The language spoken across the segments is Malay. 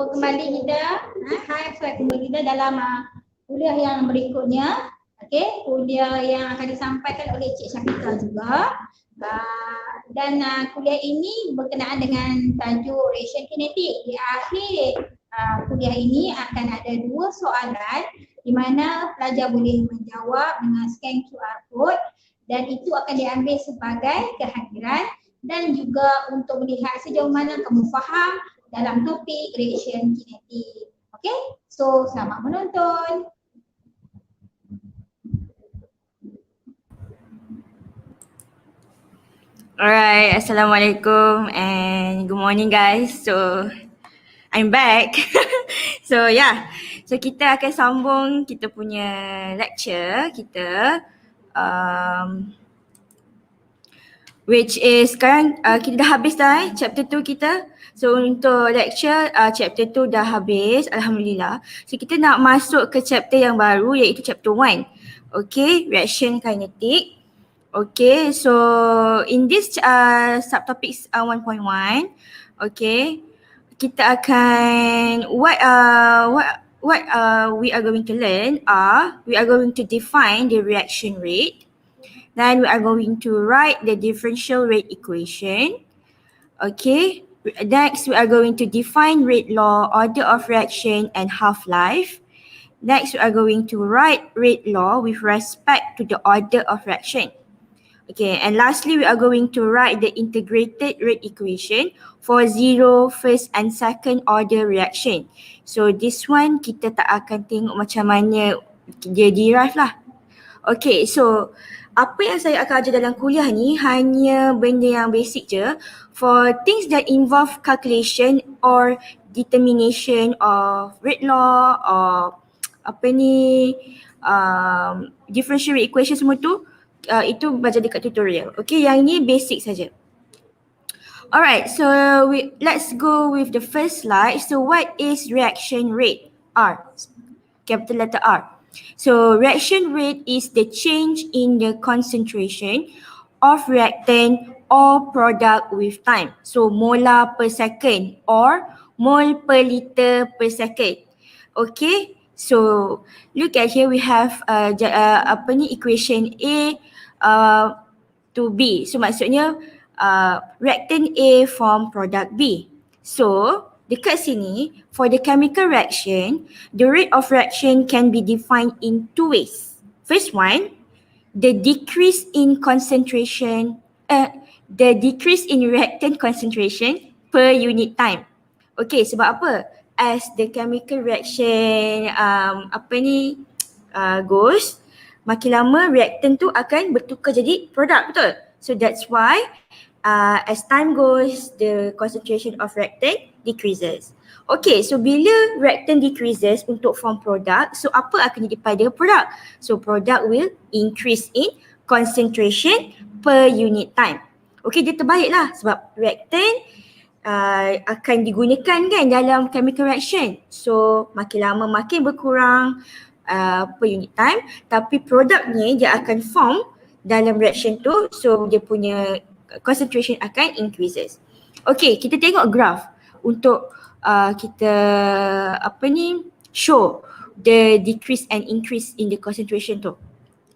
kembali kita, hai kembali kita dalam kuliah yang berikutnya. Okey, kuliah yang akan disampaikan oleh Cik Syafika juga. Dan kuliah ini berkenaan dengan tajuk reaction kinetik. Di akhir kuliah ini akan ada 2 soalan di mana pelajar boleh menjawab dengan scan QR code dan itu akan diambil sebagai kehadiran dan juga untuk melihat sejauh mana kamu faham dalam topik reaction kinetik. Okay, so selamat menonton. Alright, Assalamualaikum and good morning guys. So I'm back. So so kita akan sambung kita punya lecture kita which is sekarang kita dah habis dah chapter 2 kita. So untuk lecture chapter 2 dah habis, Alhamdulillah. So kita nak masuk ke chapter yang baru iaitu chapter 1. Okay, reaction kinetic. Okay, so in this subtopics 1.1, okay, kita akan what we are going to learn we are going to define the reaction rate. Then we are going to write the differential rate equation. Okay, next we are going to define rate law, order of reaction and half-life. Next we are going to write rate law with respect to the order of reaction. Okay, and lastly we are going to write the integrated rate equation for zero, first and second order reaction. So this one kita tak akan tengok macam mana dia derive lah. Okay, so apa yang saya akan ajar dalam kuliah ni hanya benda yang basic je. For things that involve calculation or determination of rate law or differential rate equation semua tu, itu belajar dekat tutorial. Okay, yang ni basic saja. Alright, so let's go with the first slide. So what is reaction rate? R, capital letter R. So reaction rate is the change in the concentration of reactant or product with time. So molar per second or mole per liter per second. Okay, so look at here we have equation A to B. So maksudnya reactant A form product B. So dekat sini, for the chemical reaction, the rate of reaction can be defined in 2 ways. First one, the decrease in concentration, the decrease in reactant concentration per unit time. Okay, sebab apa? As the chemical reaction goes, makin lama reactant tu akan bertukar jadi produk, betul? So that's why as time goes, the concentration of reactant decreases. Okay, so bila reactant decreases untuk form product, so apa akan jadi pada produk? So product will increase in concentration per unit time. Okay, dia terbaik lah sebab reactant akan digunakan kan dalam chemical reaction. So makin lama makin berkurang per unit time, tapi produknya dia akan form dalam reaction tu, so dia punya concentration akan increases. Okay, kita tengok graph untuk kita show the decrease and increase in the concentration tu.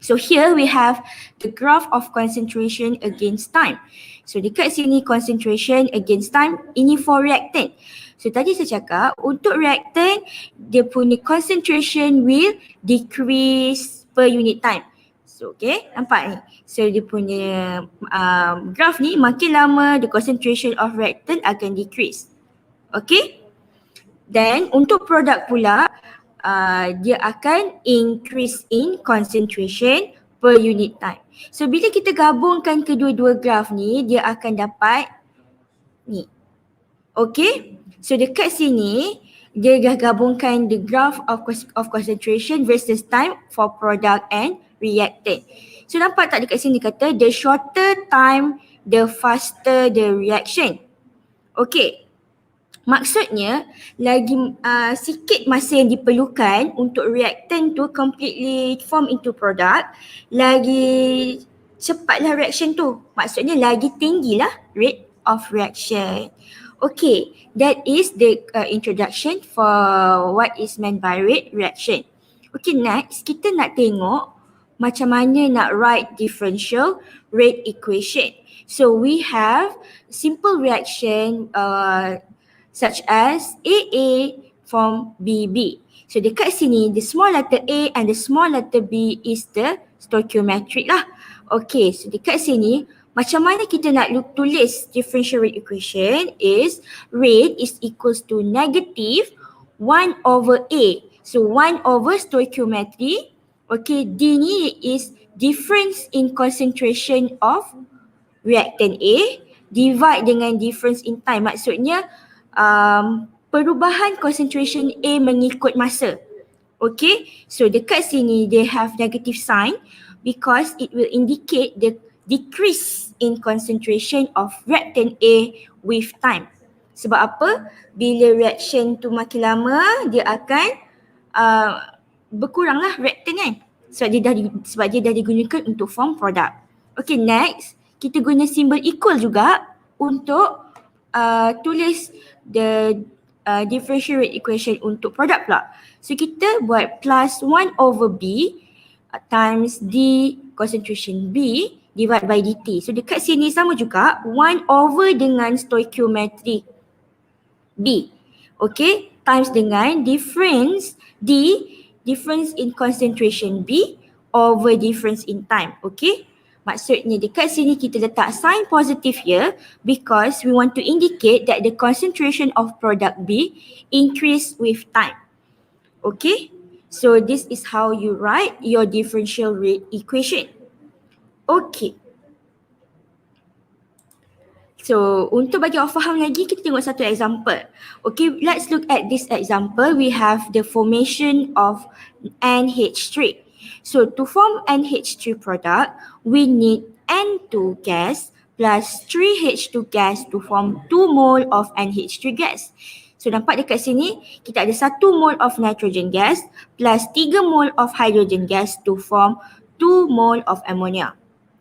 So here we have the graph of concentration against time. So dekat sini concentration against time, ini for reactant. So tadi saya cakap untuk reactant dia punya concentration will decrease per unit time. So okay, nampak ni. So dia punya graph ni makin lama the concentration of reactant akan decrease. Okay. Then untuk produk pula dia akan increase in concentration per unit time. So bila kita gabungkan kedua-dua graph ni dia akan dapat ni. Okay. So dekat sini dia dah gabungkan the graph of concentration versus time for product and reactant. So nampak tak dekat sini kata the shorter time the faster the reaction. Okay. Maksudnya lagi sikit masa yang diperlukan untuk reactant tu completely form into product, lagi cepatlah reaction tu. Maksudnya lagi tinggilah rate of reaction. Okay, that is the introduction for what is meant by rate reaction. Okay, next kita nak tengok macam mana nak write differential rate equation. So we have simple reaction such as AA from BB. So dekat sini the small letter A and the small letter B is the stoichiometric lah. Okay, so dekat sini macam mana kita nak tulis differential rate equation is rate is equals to negative 1 over A. So 1 over stoichiometry. Okay, D ni is difference in concentration of reactant A divide dengan difference in time. Maksudnya perubahan concentration A mengikut masa. Okay, so dekat sini they have negative sign because it will indicate the decrease in concentration of reactant A with time. Sebab apa? Bila reaction tu makin lama, dia akan berkuranglah reactant kan. Sebab dia dah digunakan untuk form produk. Okay, next kita guna simbol equal juga untuk tulis the differential rate equation untuk produk pula. So kita buat plus 1 over B times D concentration B divide by dt. So dekat sini sama juga 1 over dengan stoichiometry B. Okay, times dengan difference D, difference in concentration B over difference in time. Okay, maksudnya dekat sini kita letak sign positive here because we want to indicate that the concentration of product B increase with time. Okay, so this is how you write your differential rate equation. Okay. So, untuk bagi awak faham lagi, kita tengok satu example. Okay, let's look at this example. We have the formation of NH3. So, to form NH3 product, we need N2 gas plus 3H2 gas to form 2 mole of NH3 gas. So, nampak dekat sini, kita ada 1 mole of nitrogen gas plus 3 mole of hydrogen gas to form 2 mole of ammonia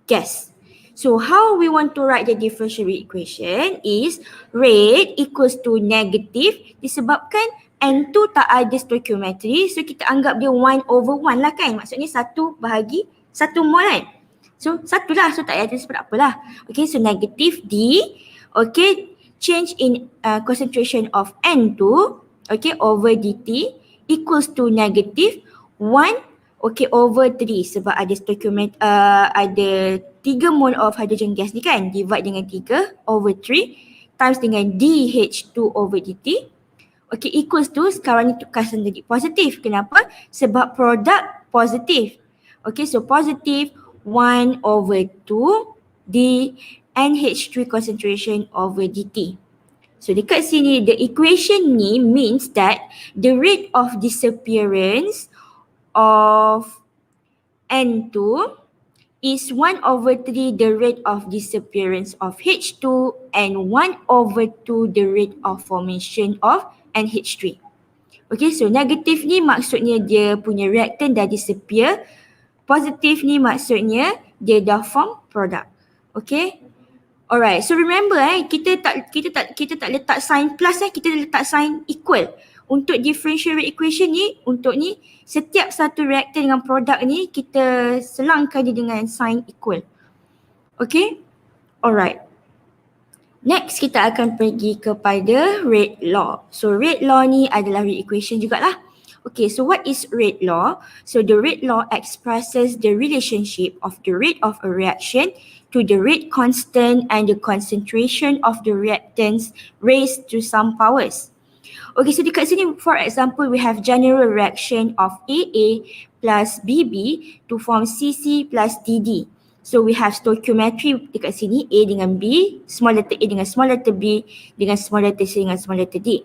gas. So how we want to write the differential rate equation is rate equals to negative disebabkan N2 tak ada stoichiometry, so kita anggap dia 1 over 1 lah kan. Maksudnya 1 bahagi 1 mol kan. So 1 lah, so tak ada sebab apalah. Okay, so negative D, okay, change in concentration of N2, okay, over dt equals to negative 1, okay, over 3 sebab ada stoichiometry, ada 3 mole of hydrogen gas ni kan, divide dengan 3 over 3 times dengan dH2 over dt, okay, equals to, sekarang ni tukar sendiri positif. Kenapa? Sebab produk positif. Okay, so positive 1 over 2 d NH3 concentration over dt. So dekat sini the equation ni means that the rate of disappearance of N2 is 1 over 3 the rate of disappearance of H2 and 1 over 2 the rate of formation of NH3. Okay, so negatif ni maksudnya dia punya reactant dah disappear. Positif ni maksudnya dia dah form product. Okay. Alright, so remember kita tak letak sign plus kita letak sign equal. Untuk differential rate equation ni, untuk ni setiap satu reactant dengan produk ni kita selangkan dia dengan sign equal. Okay? Alright. Next kita akan pergi kepada rate law. So rate law ni adalah rate equation jugalah. Okay, so what is rate law? So the rate law expresses the relationship of the rate of a reaction to the rate constant and the concentration of the reactants raised to some powers. Okay, so dekat sini, for example, we have general reaction of AA plus BB to form CC plus DD. So we have stoichiometry dekat sini, A dengan B, small letter A dengan small letter B, dengan small letter C dengan small letter D.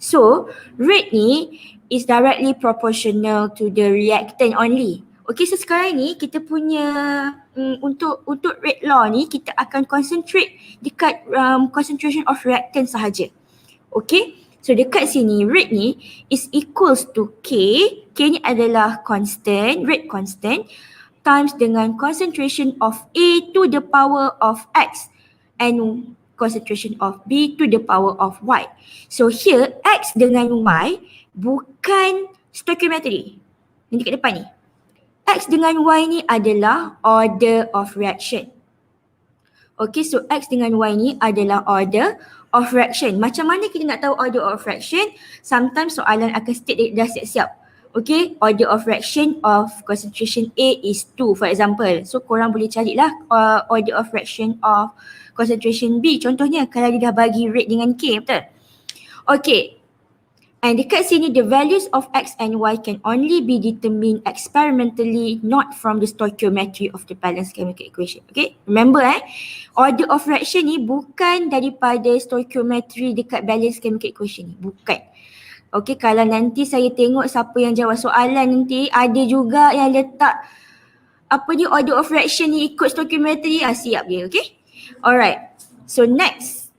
So rate ni is directly proportional to the reactant only. Okay, so sekarang ni kita punya untuk rate law ni kita akan concentrate dekat concentration of reactant sahaja. Okay, so dekat sini rate ni is equals to K. K ni adalah constant, rate constant, times dengan concentration of A to the power of X and concentration of B to the power of Y. So here X dengan Y bukan stoichiometry. Ini kat depan ni. X dengan Y ni adalah order of reaction. Okay, so X dengan Y ni adalah order of reaction. Macam mana kita nak tahu order of reaction? Sometimes soalan akan state dah siap-siap. Okay, order of reaction of concentration A is 2 for example. So korang boleh carilah order of reaction of concentration B. Contohnya kalau dia dah bagi rate dengan K, betul? Okay, and dekat sini the values of X and Y can only be determined experimentally, not from the stoichiometry of the balanced chemical equation. Okay, remember order of reaction ni bukan daripada stoichiometry dekat balanced chemical equation ni, bukan. Okay, kalau nanti saya tengok siapa yang jawab soalan nanti, ada juga yang letak apa dia order of reaction ni ikut stoichiometry, siap dia, okay? Alright, so next.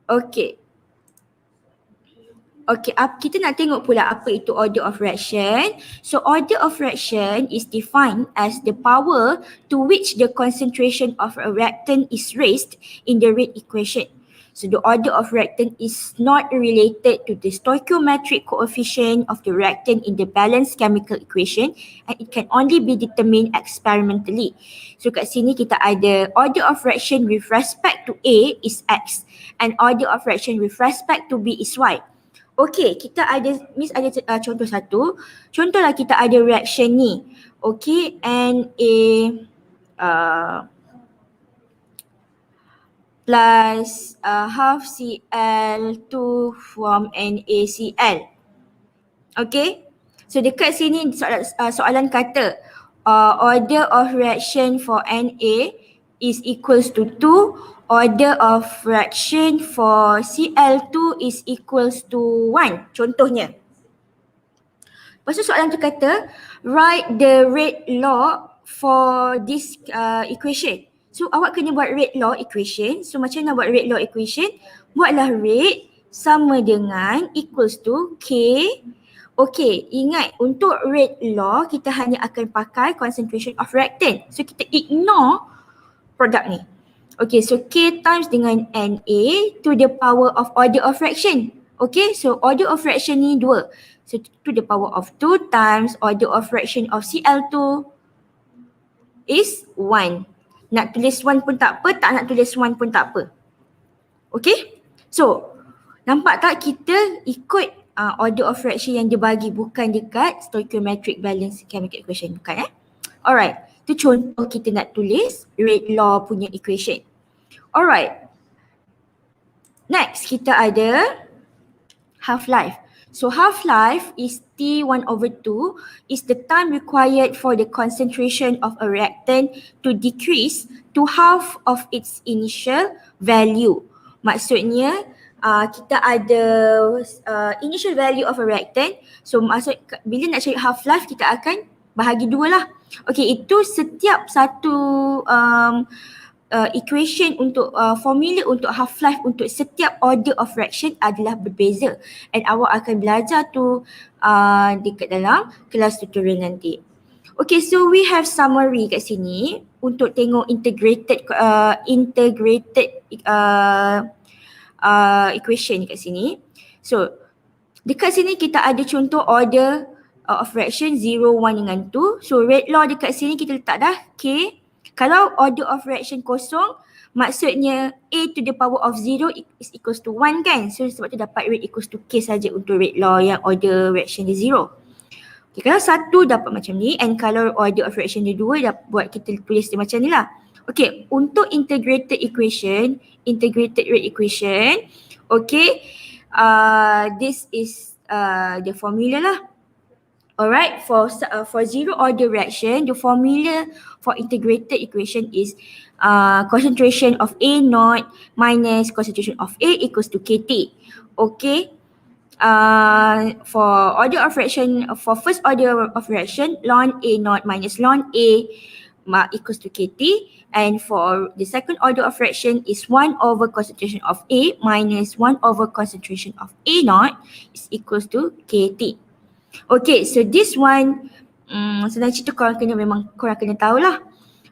Okay. Okay, kita nak tengok pula apa itu order of reaction. So order of reaction is defined as the power to which the concentration of a reactant is raised in the rate equation. So the order of reactant is not related to the stoichiometric coefficient of the reactant in the balanced chemical equation, and it can only be determined experimentally. So kat sini kita ada order of reaction with respect to A is X and order of reaction with respect to B is Y. Okay, kita ada, Miss ada contoh satu. Contohlah kita ada reaction ni. Okay, Na plus half Cl2 from NaCl. Okay, so dekat sini soalan kata order of reaction for Na is equals to 2, order of reaction for Cl2 is equals to 1, contohnya. Lepas tu soalan tu kata write the rate law for this equation. So awak kena buat rate law equation. So macam mana buat rate law equation? Buatlah rate sama dengan equals to K. Okay, ingat untuk rate law kita hanya akan pakai concentration of reactant. So kita ignore produk ni. Okay, so K times dengan Na to the power of order of fraction. Okay, so order of fraction ni 2. So to the power of 2 times order of fraction of Cl2 is 1. Nak tulis 1 pun tak apa, tak nak tulis 1 pun tak apa. Okay, so nampak tak kita ikut order of fraction yang dia bagi, bukan dekat stoichiometric balance chemical equation, bukan Alright, tu contoh kita nak tulis rate law punya equation. Alright, next kita ada half-life. So half-life is T1/2 is the time required for the concentration of a reactant to decrease to half of its initial value. Maksudnya kita ada initial value of a reactant. So maksud bila nak cari half-life kita akan bahagi 2 lah. Okay, itu setiap satu equation untuk formula untuk half-life untuk setiap order of fraction adalah berbeza, and awak akan belajar tu dekat dalam kelas tutorial nanti. Okay, so we have summary kat sini untuk tengok integrated equation kat sini. So dekat sini kita ada contoh order of fraction 0, 1 dengan 2. So rate law dekat sini kita letak dah K. Kalau order of reaction kosong, maksudnya A to the power of 0 is equals to 1 kan? So sebab tu dapat rate equals to K saja untuk rate law yang order reaction dia 0. Okay, kalau 1 dapat macam ni, and kalau order of reaction dia 2 dapat buat kita tulis dia macam ni lah. Okay, untuk integrated rate equation, okay, this is the formula lah. Alright, for zero order reaction, the formula for integrated equation is concentration of A naught minus concentration of A equals to KT. Okay, for order of reaction, for first order of reaction, ln A naught minus ln A equals to KT, and for the second order of reaction is 1 over concentration of A minus 1 over concentration of A naught is equals to KT. Okay, so this one sebenarnya cerita korang kena tahulah.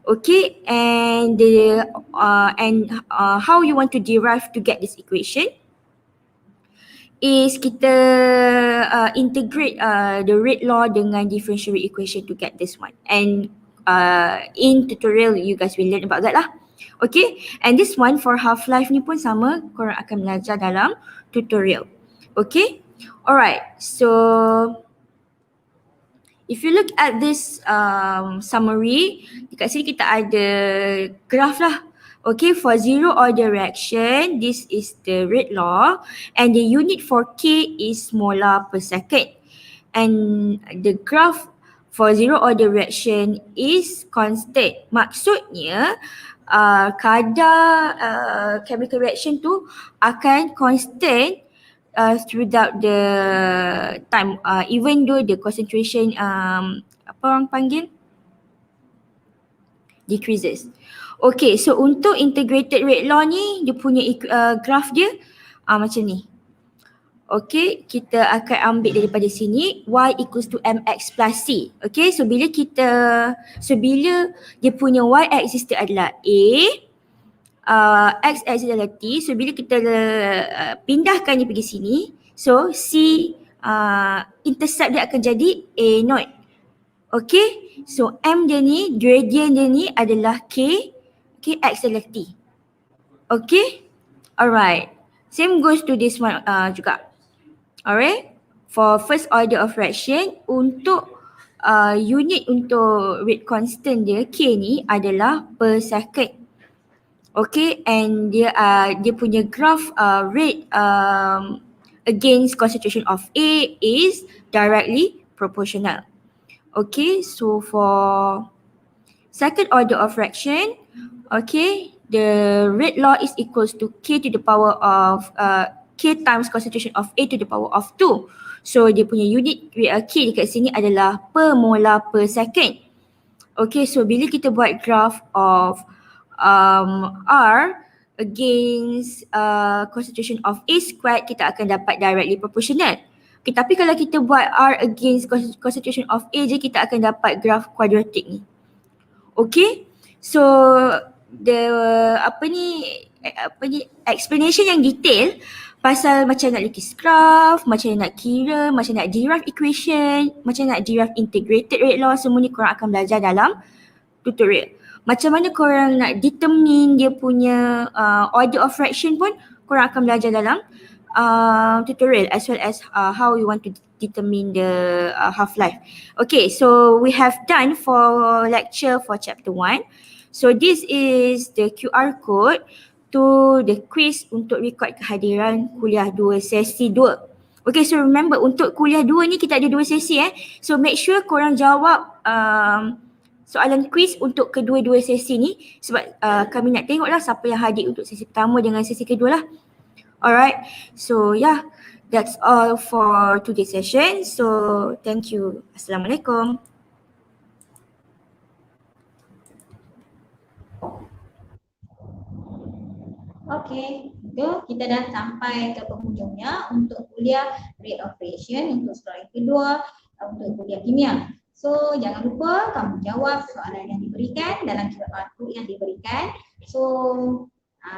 Okay, and how you want to derive to get this equation is kita integrate the rate law dengan differential rate equation to get this one. And in tutorial you guys will learn about that lah. Okay, and this one for half-life ni pun sama, korang akan belajar dalam tutorial. Okay, alright, so if you look at this summary, dekat sini kita ada graph lah. Okay, for zero order reaction, this is the rate law and the unit for K is molar per second. And the graph for zero order reaction is constant. Maksudnya kadar chemical reaction tu akan constant throughout the time, even though the concentration apa orang panggil, decreases. Okay, so untuk integrated rate law ni dia punya graph dia macam ni. Okay, kita akan ambil daripada sini y equals to mx plus c. Okay, so bila dia punya y axis dia adalah a, x axis adalah t, so bila kita pindahkan dia pergi sini, so c intercept dia akan jadi a0. Okay, so m dia ni, gradient dia ni adalah k, okay, x adalah t. Okay, alright, same goes to this one juga. Alright, for first order of reaction, untuk unit untuk rate constant dia k ni adalah per second. Okay, and dia punya graph rate against concentration of A is directly proportional. Okay, so for second order of reaction, okay, the rate law is equals to k to the power of k times concentration of A to the power of 2. So dia punya unit k dekat sini adalah per molar per second. Okay, so bila kita buat graph of R against concentration of A squared, kita akan dapat directly proportional. Okay, tapi kalau kita buat R against concentration of A je, kita akan dapat graph quadratic ni. Okay, so the explanation yang detail pasal macam nak lukis graph, macam nak kira, macam nak derive equation, macam nak derive integrated rate law, semua ni korang akan belajar dalam tutorial. Macam mana korang nak determine dia punya order of fraction pun korang akan belajar dalam tutorial, as well as how you want to determine the half-life. Okay, so we have done for lecture for chapter 1. So this is the QR code to the quiz untuk record kehadiran kuliah 2 sesi 2. Okay, so remember untuk kuliah 2 ni kita ada 2 sesi So make sure korang jawab soalan quiz untuk kedua-dua sesi ni, sebab kami nak tengoklah siapa yang hadir untuk sesi pertama dengan sesi kedua lah. Alright, so yeah, that's all for today's session. So thank you. Assalamualaikum. Okay, so kita dah sampai ke penghujungnya untuk kuliah rate of reaction untuk sekolah kedua untuk kuliah kimia. So jangan lupa kamu jawab soalan yang diberikan dalam QR code yang diberikan. So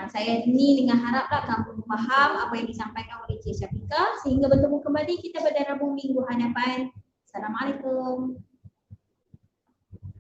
saya ni dengan haraplah kamu faham apa yang disampaikan oleh Cik Syafiqah, sehingga bertemu kembali kita pada Rabu minggu hadapan. Assalamualaikum.